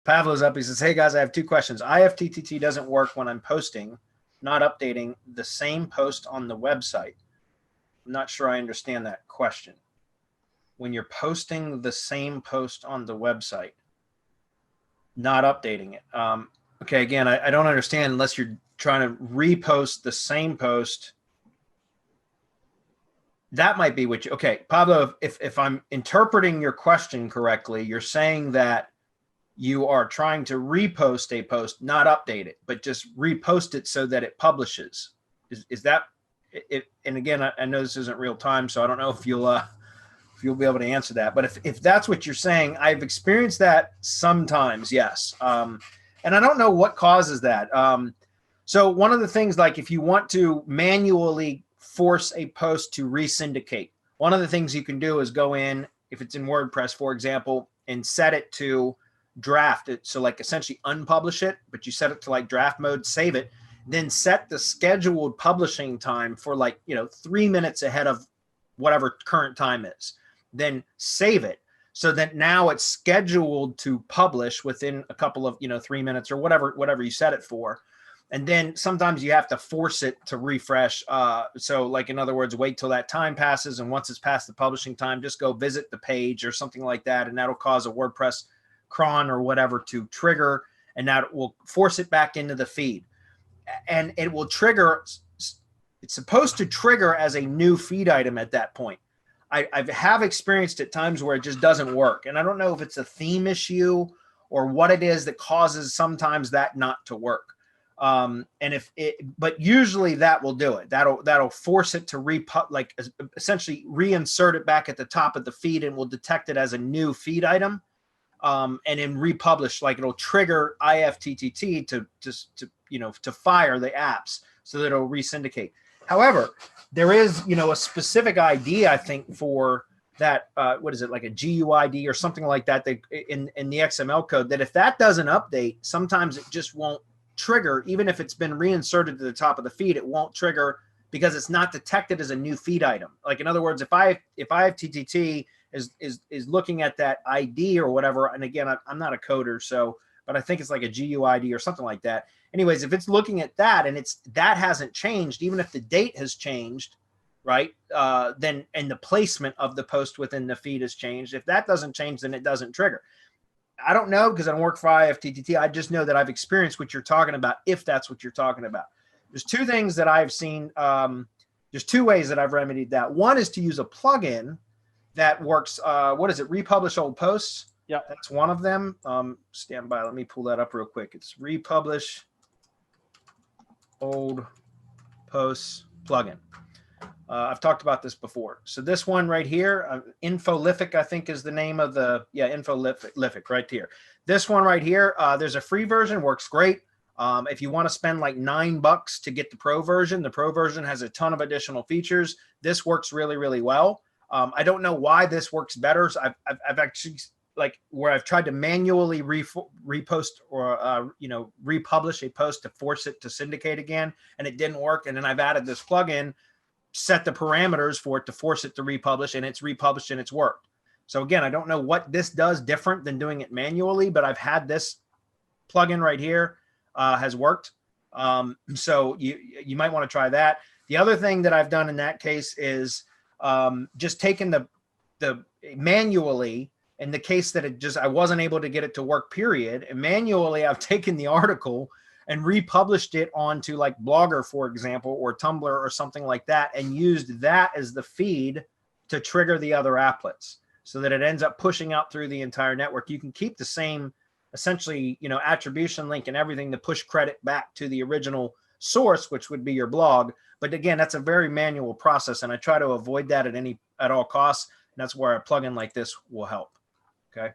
Pavlo's up. He says, hey guys, I have two questions. IFTTT doesn't work when I'm posting, not updating the same post on the website. I'm not sure I understand that question. When you're posting the same post on the website, not updating it. Okay, again, I don't understand unless you're trying to repost the same post. That might be what you, okay, Pablo, if I'm interpreting your question correctly, you're saying that you are trying to repost a post, not update it, but just repost it so that it publishes. Is that it? And again, I know this isn't real time, so I don't know if you'll be able to answer that. But if that's what you're saying, I've experienced that sometimes, yes. And I don't know what causes that. So one of the things, like if you want to manually force a post to resyndicate, one of the things you can do is go in, if it's in WordPress, for example, and set it to draft it. So like essentially unpublish it, but you set it to like draft mode, save it, then set the scheduled publishing time for like, 3 minutes ahead of whatever current time is. Then save it so that now it's scheduled to publish within a couple of 3 minutes or whatever you set it for. And then sometimes you have to force it to refresh. So like, in other words, wait till that time passes, and once it's past the publishing time, just go visit the page or something like that, and that'll cause a WordPress cron or whatever to trigger, and that will force it back into the feed. And it will trigger, it's supposed to trigger as a new feed item at that point. I have experienced at times where it just doesn't work. And I don't know if it's a theme issue or what it is that causes sometimes that not to work. But usually that will do it. That'll force it to essentially reinsert it back at the top of the feed, and will detect it as a new feed item. And then republish, like it'll trigger IFTTT to fire the apps so that it'll resyndicate. However, there is, a specific ID, I think, for that, what is it, like a GUID or something like that, in the XML code, that if that doesn't update, sometimes it just won't trigger. Even if it's been reinserted to the top of the feed, it won't trigger because it's not detected as a new feed item. Like, in other words, if IFTTT is looking at that ID or whatever, and again, I'm not a coder, but I think it's like a GUID or something like that. Anyways, if it's looking at that and that hasn't changed, even if the date has changed, right? And the placement of the post within the feed has changed. If that doesn't change, then it doesn't trigger. I don't know, because I don't work for IFTTT. I just know that I've experienced what you're talking about, if that's what you're talking about. There's two things that I've seen. There's two ways that I've remedied that. One is to use a plugin that works. What is it? Republish old posts. Yeah, that's one of them. Stand by. Let me pull that up real quick. It's Republish Old Posts plugin. I've talked about this before. So this one right here, Infolific, I think is the name of the, Infolific right here. This one right here, there's a free version, works great. If you want to spend like $9 to get the pro version has a ton of additional features. This works really, really well. I don't know why this works better. So I've actually, like, where I've tried to manually repost or republish a post to force it to syndicate again, and it didn't work. And then I've added this plugin, set the parameters for it to force it to republish, and it's republished and it's worked. So again, I don't know what this does different than doing it manually, but I've had this plugin right here has worked. So you might want to try that. The other thing that I've done in that case is just taken the manually, in the case that I wasn't able to get it to work, period. And manually, I've taken the article and republished it onto like Blogger, for example, or Tumblr or something like that, and used that as the feed to trigger the other applets so that it ends up pushing out through the entire network. You can keep the same, essentially, attribution link and everything to push credit back to the original source, which would be your blog. But again, that's a very manual process, and I try to avoid that at all costs. And that's where a plugin like this will help. Okay.